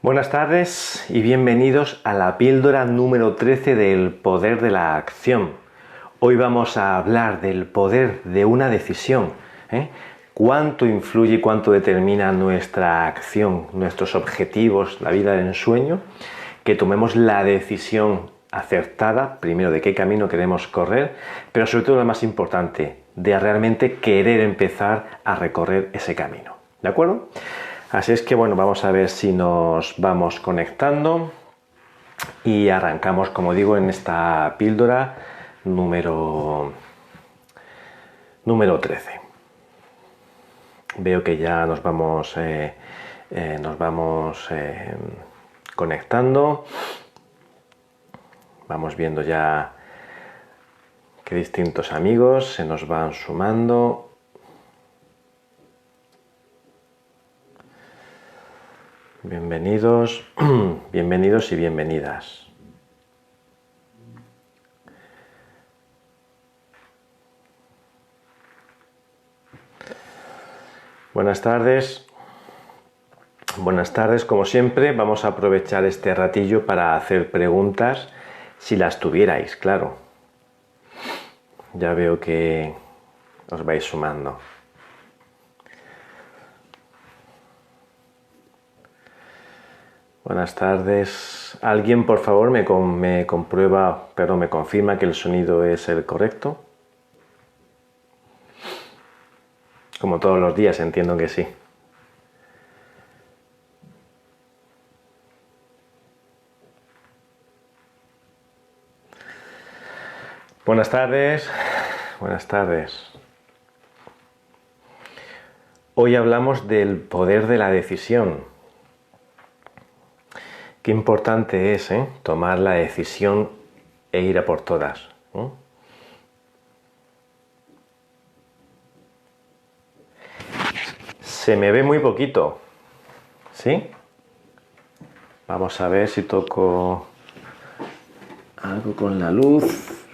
Buenas tardes y bienvenidos a la píldora número 13 del poder de la acción. Hoy vamos a hablar del poder de una decisión. ¿Cuánto influye y cuánto determina nuestra acción, nuestros objetivos, la vida de ensueño? Que tomemos la decisión acertada, primero de qué camino queremos correr, pero sobre todo lo más importante, de realmente querer empezar a recorrer ese camino. ¿De acuerdo? Así es que bueno, vamos a ver si nos vamos conectando y arrancamos, como digo, en esta píldora número 13. Veo que ya nos vamos conectando. Vamos viendo ya que distintos amigos se nos van sumando. Bienvenidos, bienvenidos y bienvenidas. Buenas tardes. Buenas tardes, como siempre, vamos a aprovechar este ratillo para hacer preguntas, si las tuvierais, claro. Ya veo que os vais sumando. Buenas tardes. ¿Alguien, por favor, me comprueba, pero me confirma que el sonido es el correcto? Como todos los días, entiendo que sí. Buenas tardes. Buenas tardes. Hoy hablamos del poder de la decisión. Qué importante es tomar la decisión e ir a por todas. Se me ve muy poquito, ¿sí? Vamos a ver si toco algo con la luz.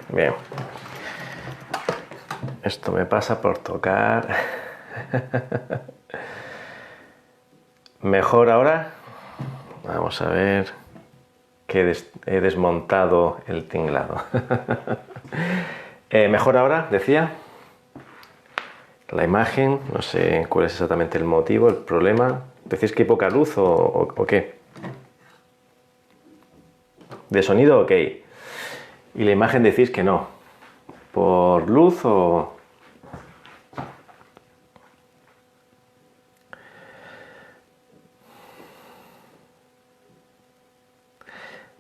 Bien. Esto me pasa por tocar. ¿Mejor ahora? Vamos a ver que he desmontado el tinglado. ¿Mejor ahora? Decía. La imagen, no sé cuál es exactamente el motivo, el problema. ¿Decís que hay poca luz o qué? ¿De sonido? Ok. Y la imagen decís que no. ¿Por luz o...?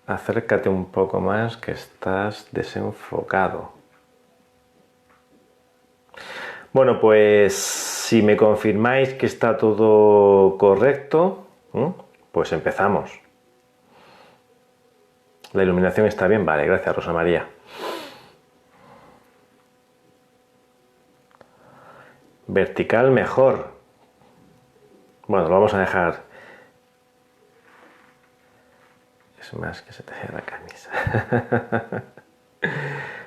Acércate un poco más, que estás desenfocado. Bueno, pues si me confirmáis que está todo correcto, pues empezamos. ¿La iluminación está bien? Vale, gracias, Rosa María. Vertical mejor. Bueno, lo vamos a dejar. Es más que se te vea la camisa.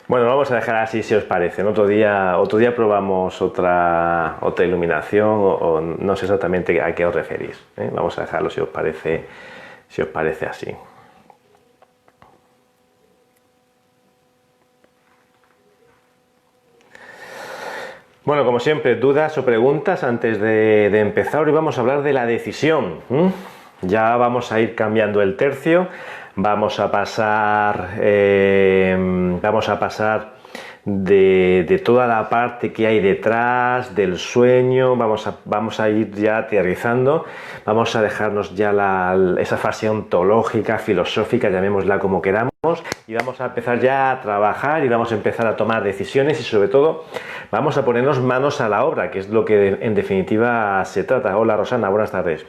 Bueno, vamos a dejar así si os parece. Otro día probamos otra iluminación o no sé exactamente a qué os referís. Vamos a dejarlo si os parece así. Bueno, como siempre, dudas o preguntas antes de empezar. Hoy vamos a hablar de la decisión. Ya vamos a ir cambiando el tercio. Vamos a pasar de toda la parte que hay detrás del sueño. Vamos a ir ya aterrizando. Vamos a dejarnos ya esa fase ontológica, filosófica, llamémosla como queramos, y vamos a empezar ya a trabajar y vamos a empezar a tomar decisiones y sobre todo vamos a ponernos manos a la obra, que es lo que en definitiva se trata. Hola Rosana, buenas tardes.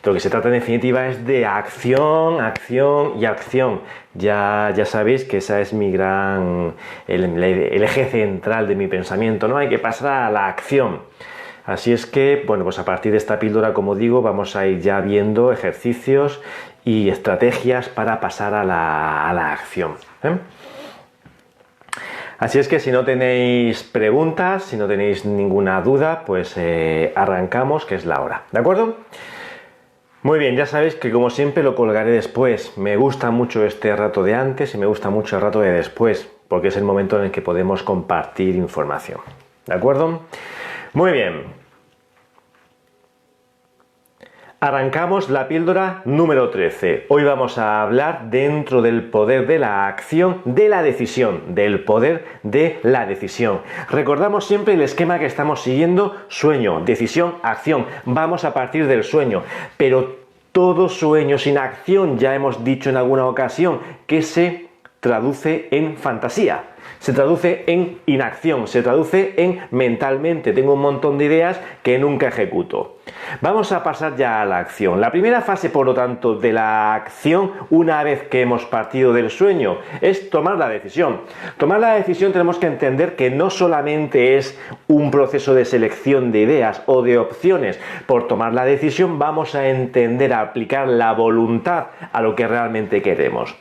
Lo que se trata en definitiva es de acción, acción y acción. Ya sabéis que esa es el eje central de mi pensamiento, ¿no? Hay que pasar a la acción. Así es que, bueno, pues a partir de esta píldora, como digo, vamos a ir ya viendo ejercicios y estrategias para pasar a la acción. Así es que si no tenéis preguntas, si no tenéis ninguna duda, pues arrancamos, que es la hora, ¿de acuerdo? Muy bien, ya sabéis que como siempre lo colgaré después. Me gusta mucho este rato de antes y me gusta mucho el rato de después, porque es el momento en el que podemos compartir información, ¿de acuerdo? Muy bien. Arrancamos la píldora número 13. Hoy vamos a hablar dentro del poder de la acción, de la decisión, del poder de la decisión. Recordamos siempre el esquema que estamos siguiendo: sueño, decisión, acción. Vamos a partir del sueño, pero todo sueño sin acción, ya hemos dicho en alguna ocasión, que se traduce en fantasía. Se traduce en inacción, se traduce en mentalmente tengo un montón de ideas que nunca ejecuto. Vamos a pasar ya a la acción. La primera fase, por lo tanto, de la acción, una vez que hemos partido del sueño, es tomar la decisión. Tomar la decisión tenemos que entender que no solamente es un proceso de selección de ideas o de opciones. Por tomar la decisión vamos a entender, a aplicar la voluntad a lo que realmente queremos.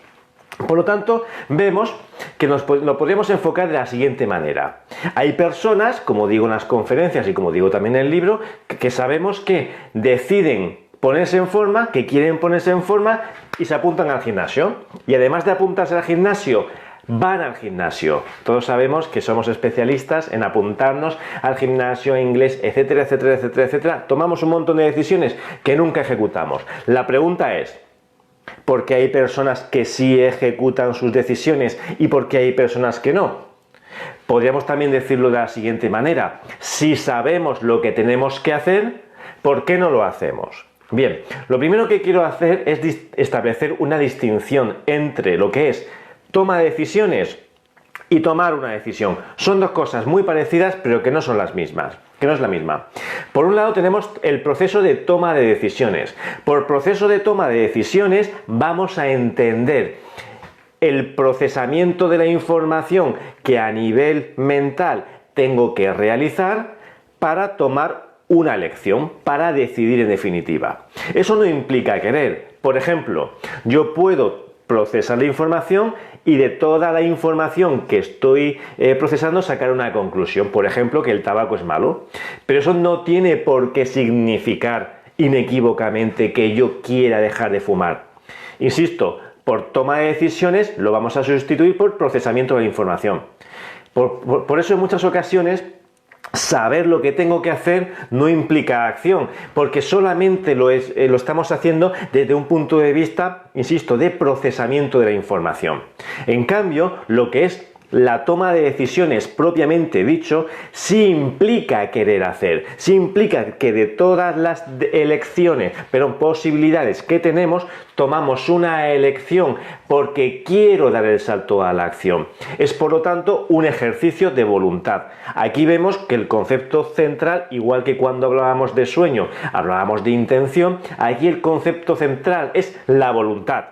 Por lo tanto, vemos que lo podemos enfocar de la siguiente manera. Hay personas, como digo en las conferencias y como digo también en el libro, que sabemos que deciden ponerse en forma, que quieren ponerse en forma y se apuntan al gimnasio. Y además de apuntarse al gimnasio, van al gimnasio. Todos sabemos que somos especialistas en apuntarnos al gimnasio, a inglés, etcétera, etcétera, etcétera, etcétera. Tomamos un montón de decisiones que nunca ejecutamos. La pregunta es: ¿por qué hay personas que sí ejecutan sus decisiones y por qué hay personas que no? Podríamos también decirlo de la siguiente manera: si sabemos lo que tenemos que hacer, ¿por qué no lo hacemos? Bien, lo primero que quiero hacer es establecer una distinción entre lo que es toma de decisiones y tomar una decisión. Son dos cosas muy parecidas, pero que no son las mismas, que no es la misma. Por un lado tenemos el proceso de toma de decisiones. Por proceso de toma de decisiones vamos a entender el procesamiento de la información que a nivel mental tengo que realizar para tomar una elección, para decidir en definitiva. Eso no implica querer. Por ejemplo, yo puedo procesar la información y de toda la información que estoy procesando sacar una conclusión. Por ejemplo, que el tabaco es malo. Pero eso no tiene por qué significar inequívocamente que yo quiera dejar de fumar. Insisto, por toma de decisiones lo vamos a sustituir por procesamiento de la información. Por eso en muchas ocasiones saber lo que tengo que hacer no implica acción, porque solamente lo estamos haciendo desde un punto de vista, insisto, de procesamiento de la información. En cambio, lo que es la toma de decisiones propiamente dicho, sí implica querer hacer, sí implica que de todas las elecciones, pero posibilidades que tenemos, tomamos una elección porque quiero dar el salto a la acción. Es por lo tanto un ejercicio de voluntad. Aquí vemos que el concepto central, igual que cuando hablábamos de sueño, hablábamos de intención, aquí el concepto central es la voluntad.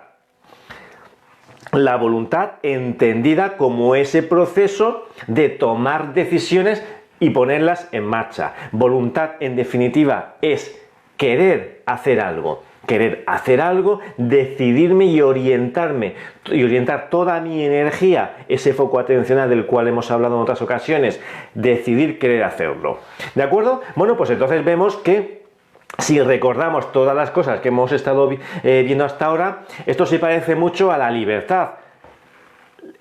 La voluntad entendida como ese proceso de tomar decisiones y ponerlas en marcha. Voluntad, en definitiva, es querer hacer algo. Querer hacer algo, decidirme y orientarme, y orientar toda mi energía, ese foco atencional del cual hemos hablado en otras ocasiones, decidir querer hacerlo. ¿De acuerdo? Bueno, pues entonces vemos que si recordamos todas las cosas que hemos estado viendo hasta ahora, esto se parece mucho a la libertad.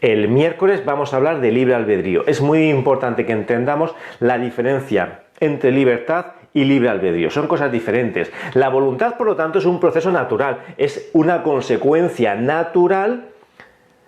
El miércoles vamos a hablar de libre albedrío. Es muy importante que entendamos la diferencia entre libertad y libre albedrío. Son cosas diferentes. La voluntad, por lo tanto, es un proceso natural. Es una consecuencia natural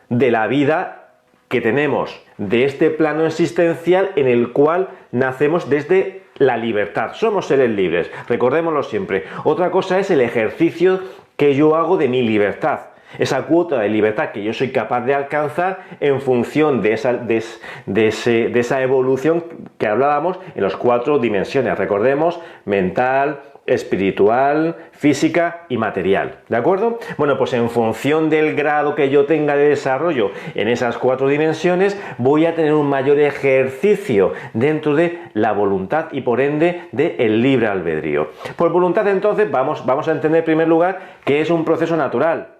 de la vida que tenemos, de este plano existencial en el cual nacemos desde la libertad. Somos seres libres, recordémoslo siempre. Otra cosa es el ejercicio que yo hago de mi libertad. Esa cuota de libertad que yo soy capaz de alcanzar en función de esa evolución que hablábamos en las 4 dimensiones. Recordemos, mental, espiritual, física y material. ¿De acuerdo? Bueno, pues en función del grado que yo tenga de desarrollo en esas 4 dimensiones, voy a tener un mayor ejercicio dentro de la voluntad y por ende del libre albedrío. Por voluntad, entonces, vamos a entender en primer lugar que es un proceso natural.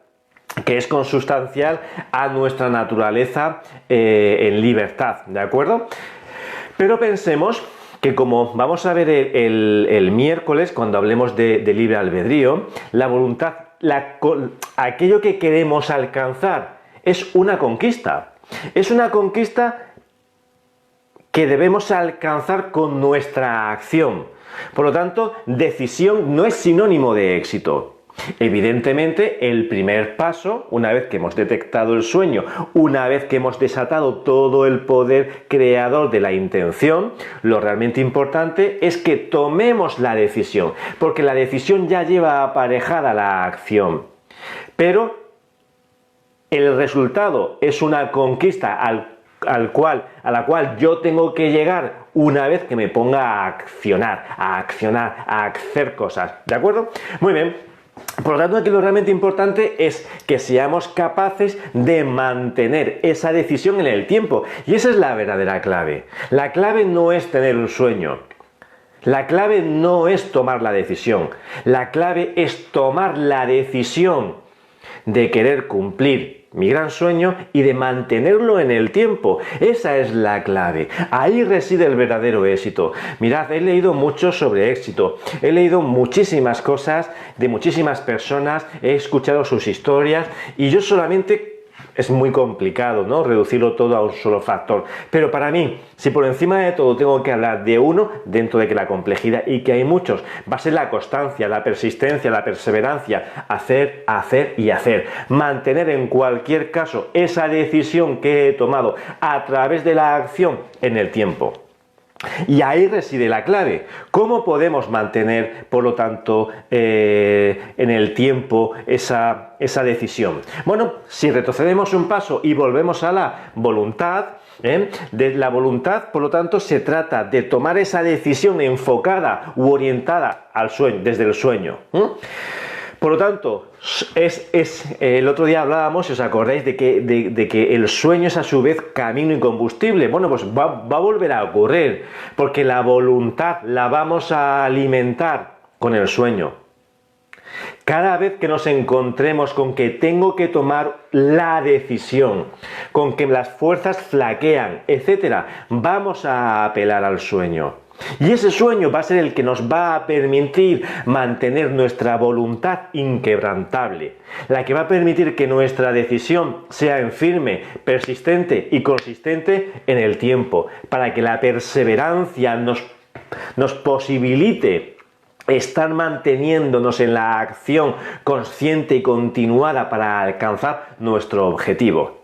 que es consustancial a nuestra naturaleza en libertad, ¿de acuerdo? Pero pensemos que, como vamos a ver el miércoles, cuando hablemos de libre albedrío, la voluntad, aquello que queremos alcanzar, es una conquista. Es una conquista que debemos alcanzar con nuestra acción. Por lo tanto, decisión no es sinónimo de éxito. Evidentemente, el primer paso, una vez que hemos detectado el sueño, una vez que hemos desatado todo el poder creador de la intención, lo realmente importante es que tomemos la decisión, porque la decisión ya lleva aparejada la acción. Pero el resultado es una conquista a la cual yo tengo que llegar una vez que me ponga a accionar, a hacer cosas, ¿de acuerdo? Muy bien. Por lo tanto, aquí lo realmente importante es que seamos capaces de mantener esa decisión en el tiempo. Y esa es la verdadera clave. La clave no es tener un sueño. La clave no es tomar la decisión. La clave es tomar la decisión de querer cumplir mi gran sueño y de mantenerlo en el tiempo. Esa es la clave. Ahí reside el verdadero éxito. Mirad, he leído mucho sobre éxito. He leído muchísimas cosas de muchísimas personas. He escuchado sus historias y yo solamente... Es muy complicado, ¿no?, reducirlo todo a un solo factor. Pero para mí, si por encima de todo tengo que hablar de uno, dentro de que la complejidad, y que hay muchos, va a ser la constancia, la persistencia, la perseverancia, hacer, hacer y hacer. Mantener en cualquier caso esa decisión que he tomado a través de la acción en el tiempo. Y ahí reside la clave. ¿Cómo podemos mantener, por lo tanto, en el tiempo esa decisión? Bueno, si retrocedemos un paso y volvemos a la voluntad, de la voluntad, por lo tanto, se trata de tomar esa decisión enfocada u orientada al sueño, desde el sueño. Por lo tanto, el otro día hablábamos, si os acordáis, de que el sueño es a su vez camino y combustible. Bueno, pues va a volver a ocurrir, porque la voluntad la vamos a alimentar con el sueño. Cada vez que nos encontremos con que tengo que tomar la decisión, con que las fuerzas flaquean, etc., vamos a apelar al sueño. Y ese sueño va a ser el que nos va a permitir mantener nuestra voluntad inquebrantable, la que va a permitir que nuestra decisión sea en firme, persistente y consistente en el tiempo, para que la perseverancia nos posibilite estar manteniéndonos en la acción consciente y continuada para alcanzar nuestro objetivo.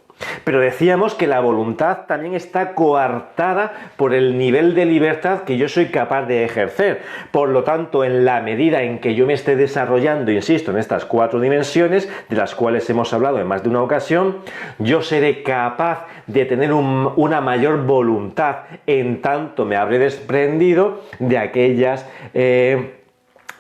Pero decíamos que la voluntad también está coartada por el nivel de libertad que yo soy capaz de ejercer. Por lo tanto, en la medida en que yo me esté desarrollando, insisto, en estas 4 dimensiones, de las cuales hemos hablado en más de una ocasión, yo seré capaz de tener una mayor voluntad, en tanto me habré desprendido de aquellas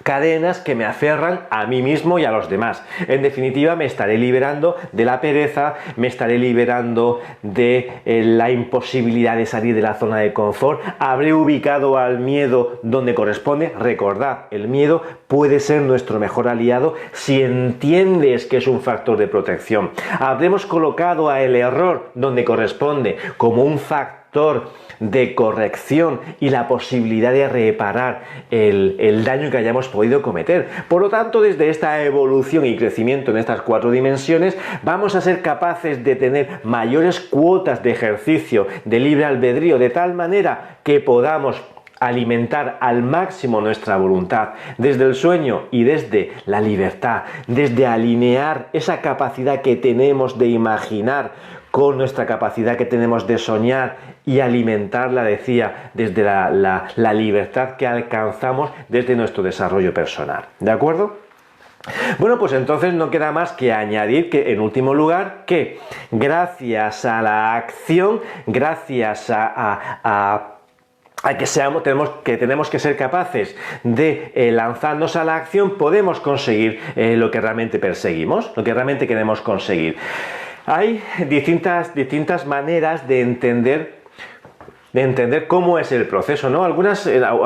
cadenas que me aferran a mí mismo y a los demás. En definitiva, me estaré liberando de la pereza, me estaré liberando de la imposibilidad de salir de la zona de confort, habré ubicado al miedo donde corresponde. Recordad, el miedo puede ser nuestro mejor aliado si entiendes que es un factor de protección. Habremos colocado al error donde corresponde, como un factor de corrección y la posibilidad de reparar el daño que hayamos podido cometer. Por lo tanto, desde esta evolución y crecimiento en estas 4 dimensiones, vamos a ser capaces de tener mayores cuotas de ejercicio de libre albedrío, de tal manera que podamos alimentar al máximo nuestra voluntad desde el sueño y desde la libertad, desde alinear esa capacidad que tenemos de imaginar con nuestra capacidad que tenemos de soñar y alimentarla, decía, desde la libertad que alcanzamos desde nuestro desarrollo personal. ¿De acuerdo? Bueno, pues entonces no queda más que añadir que, en último lugar, que gracias a la acción, gracias que tenemos que ser capaces de lanzarnos a la acción, podemos conseguir lo que realmente perseguimos, lo que realmente queremos conseguir. Hay distintas maneras de entender de entender cómo es el proceso, ¿no?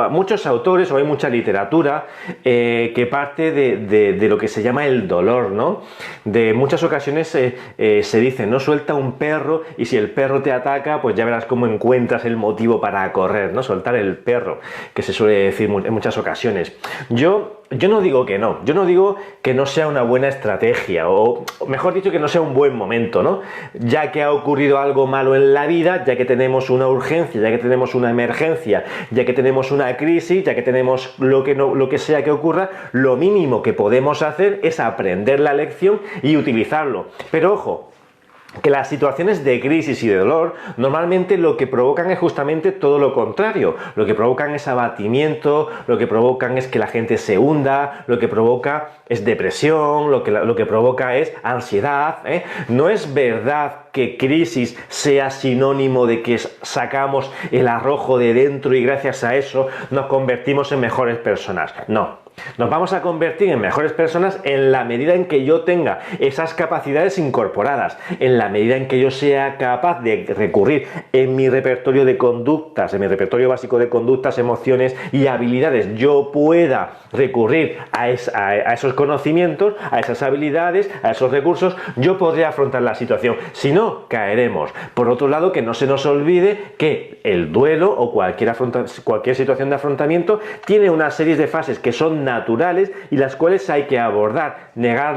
Muchos autores, o hay mucha literatura que parte de lo que se llama el dolor, ¿no? De muchas ocasiones se dice, no suelta un perro y si el perro te ataca, pues ya verás cómo encuentras el motivo para correr, ¿no? Soltar el perro, que se suele decir en muchas ocasiones. Yo no digo que no, yo no digo que no sea una buena estrategia, o mejor dicho, que no sea un buen momento, ¿no? Ya que ha ocurrido algo malo en la vida, ya que tenemos una urgencia, ya que tenemos una emergencia, ya que tenemos una crisis, ya que tenemos lo que sea que ocurra, lo mínimo que podemos hacer es aprender la lección y utilizarlo. Pero ojo, que las situaciones de crisis y de dolor normalmente lo que provocan es justamente todo lo contrario. Lo que provocan es abatimiento, lo que provocan es que la gente se hunda, lo que provoca es depresión, lo que provoca es ansiedad, ¿eh? No es verdad que crisis sea sinónimo de que sacamos el arrojo de dentro y gracias a eso nos convertimos en mejores personas. No. Nos vamos a convertir en mejores personas en la medida en que yo tenga esas capacidades incorporadas, en la medida en que yo sea capaz de recurrir en mi repertorio de conductas, en mi repertorio básico de conductas, emociones y habilidades, yo pueda recurrir a esos conocimientos, a esas habilidades, a esos recursos, yo podré afrontar la situación. Si no, caeremos. Por otro lado, que no se nos olvide que el duelo o cualquier situación de afrontamiento tiene una serie de fases que son naturales y las cuales hay que abordar. Negar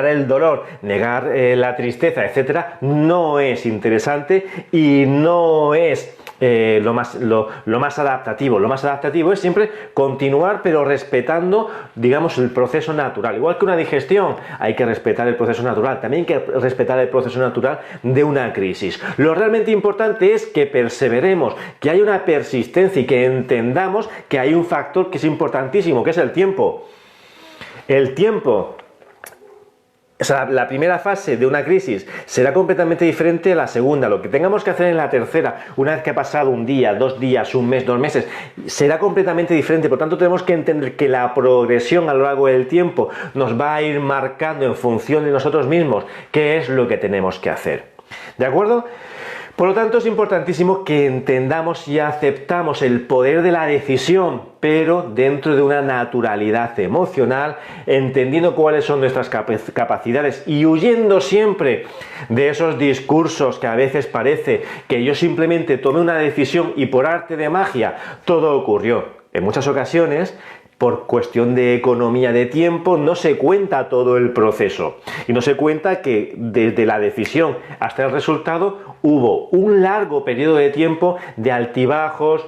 el dolor, negar la tristeza, etcétera, no es interesante y no es lo más adaptativo. Lo más adaptativo es siempre continuar, pero respetando, digamos, el proceso natural. Igual que una digestión, hay que respetar el proceso natural. También hay que respetar el proceso natural de una crisis. Lo realmente importante es que perseveremos, que haya una persistencia y que entendamos que hay un factor que es importantísimo, que es el tiempo. El tiempo. O sea, la primera fase de una crisis será completamente diferente a la segunda. Lo que tengamos que hacer en la tercera, una vez que ha pasado un día, 2 días, un mes, 2 meses, será completamente diferente. Por tanto, tenemos que entender que la progresión a lo largo del tiempo nos va a ir marcando en función de nosotros mismos qué es lo que tenemos que hacer. ¿De acuerdo? Por lo tanto, es importantísimo que entendamos y aceptamos el poder de la decisión, pero dentro de una naturalidad emocional, entendiendo cuáles son nuestras capacidades y huyendo siempre de esos discursos que a veces parece que yo simplemente tomé una decisión y por arte de magia todo ocurrió. En muchas ocasiones, por cuestión de economía de tiempo, no se cuenta todo el proceso y no se cuenta que desde la decisión hasta el resultado hubo un largo periodo de tiempo de altibajos,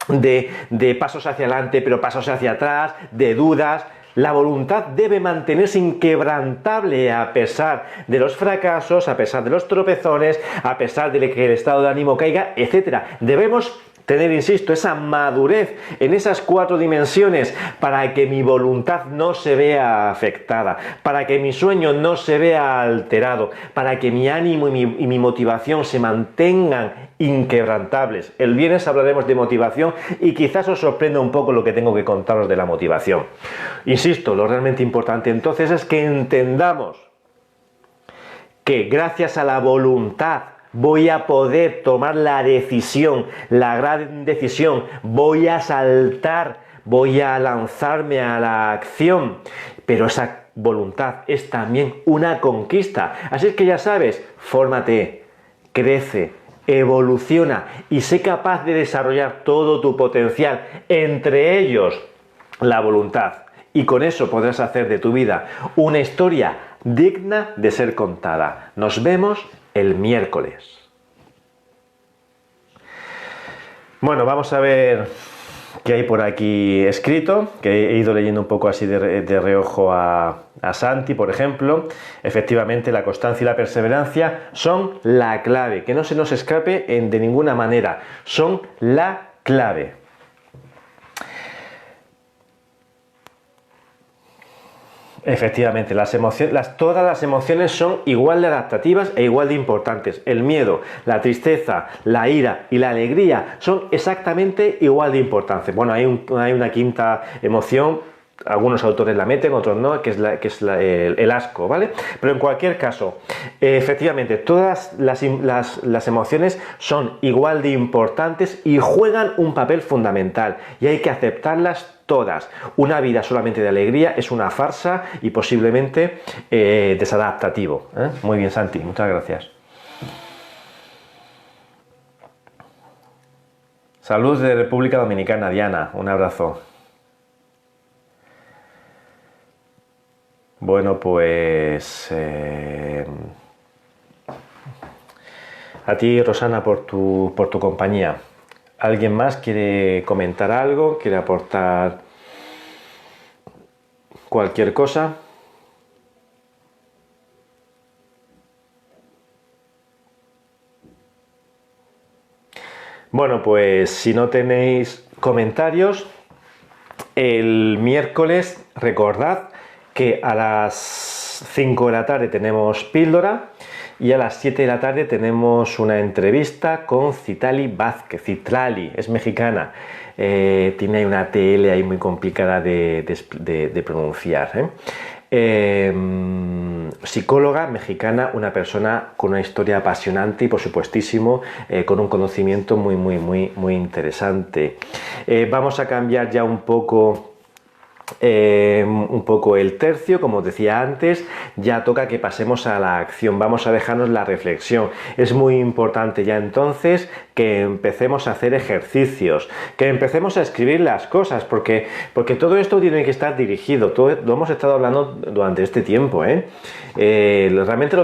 de pasos hacia adelante pero pasos hacia atrás, de dudas. La voluntad debe mantenerse inquebrantable a pesar de los fracasos, a pesar de los tropezones, a pesar de que el estado de ánimo caiga, etc. Debemos tener, insisto, esa madurez en esas 4 dimensiones para que mi voluntad no se vea afectada, para que mi sueño no se vea alterado, para que mi ánimo y mi motivación se mantengan inquebrantables. El viernes hablaremos de motivación y quizás os sorprenda un poco lo que tengo que contaros de la motivación. Insisto, lo realmente importante entonces es que entendamos que gracias a la voluntad voy a poder tomar la decisión, la gran decisión, voy a saltar, voy a lanzarme a la acción, pero esa voluntad es también una conquista. Así es que ya sabes, fórmate, crece, evoluciona y sé capaz de desarrollar todo tu potencial, entre ellos la voluntad. Y con eso podrás hacer de tu vida una historia digna de ser contada. Nos vemos el miércoles. Bueno, vamos a ver qué hay por aquí escrito, que he ido leyendo un poco así de reojo a Santi, por ejemplo. Efectivamente, la constancia y la perseverancia son la clave, que no se nos escape de ninguna manera, son la clave. Efectivamente, todas las emociones son igual de adaptativas e igual de importantes. El miedo, la tristeza, la ira y la alegría son exactamente igual de importantes. Bueno, hay una quinta emoción algunos autores la meten, otros no, que es el asco, ¿vale? Pero en cualquier caso, efectivamente, todas las emociones son igual de importantes y juegan un papel fundamental y hay que aceptarlas todas. Una vida solamente de alegría es una farsa y posiblemente desadaptativo. Muy bien, Santi, muchas gracias. Saludos de República Dominicana, Diana, un abrazo. Bueno, pues a ti, Rosana, por tu compañía. ¿Alguien más quiere comentar algo? ¿Quiere aportar cualquier cosa? Bueno, pues si no tenéis comentarios, el miércoles recordad que a las 5 de la tarde tenemos píldora y a las 7 de la tarde tenemos una entrevista con Citlali Vázquez. Citlali, es mexicana, tiene una TL ahí muy complicada de pronunciar. Psicóloga mexicana, una persona con una historia apasionante y por supuestísimo con un conocimiento muy interesante. Vamos a cambiar ya un poco el tercio, como os decía antes, ya toca que pasemos a la acción, vamos a dejarnos la reflexión. Es muy importante ya entonces que empecemos a hacer ejercicios, que empecemos a escribir las cosas, porque todo esto tiene que estar dirigido, todo lo hemos estado hablando durante este tiempo. Realmente en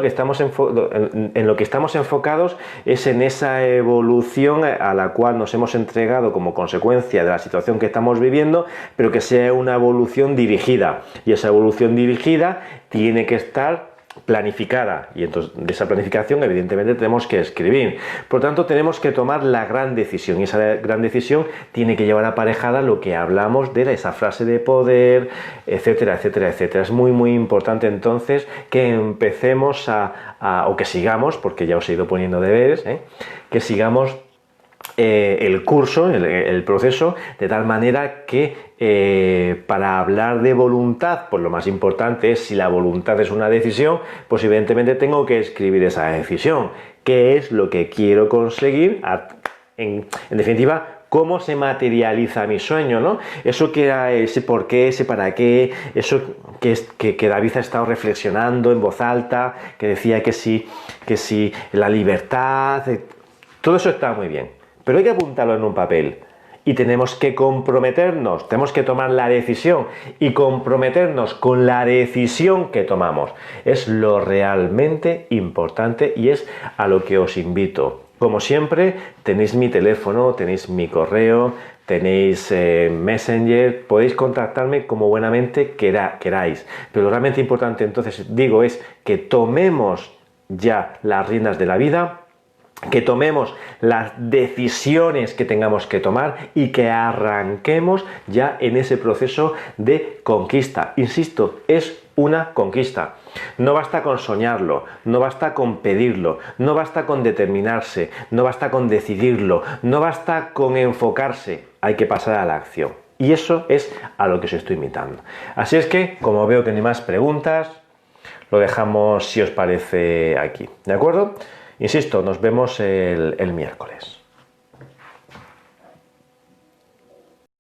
lo que estamos enfocados es en esa evolución a la cual nos hemos entregado como consecuencia de la situación que estamos viviendo, pero que sea una evolución dirigida, y esa evolución dirigida tiene que estar planificada, y entonces de esa planificación evidentemente tenemos que escribir. Por tanto, tenemos que tomar la gran decisión, y esa gran decisión tiene que llevar aparejada lo que hablamos de esa frase de poder, etcétera, etcétera, etcétera. Es muy importante entonces que empecemos o que sigamos, porque ya os he ido poniendo deberes, que sigamos el curso, el proceso, de tal manera que para hablar de voluntad, pues lo más importante es, si la voluntad es una decisión, pues evidentemente tengo que escribir esa decisión. ¿Qué es lo que quiero conseguir? En definitiva, ¿cómo se materializa mi sueño, ¿no? Eso que era ese por qué, ese para qué, eso que David ha estado reflexionando en voz alta, que decía que sí la libertad, todo eso está muy bien. Pero hay que apuntarlo en un papel y tenemos que comprometernos, tenemos que tomar la decisión y comprometernos con la decisión que tomamos. Es lo realmente importante y es a lo que os invito. Como siempre, tenéis mi teléfono, tenéis mi correo, tenéis Messenger, podéis contactarme como buenamente queráis. Pero lo realmente importante, entonces, digo, es que tomemos ya las riendas de la vida, que tomemos las decisiones que tengamos que tomar y que arranquemos ya en ese proceso de conquista. Insisto, es una conquista. No basta con soñarlo, no basta con pedirlo, no basta con determinarse, no basta con decidirlo, no basta con enfocarse, hay que pasar a la acción. Y eso es a lo que os estoy invitando. Así es que, como veo que no hay más preguntas, lo dejamos, si os parece, aquí. ¿De acuerdo? Insisto, nos vemos el miércoles.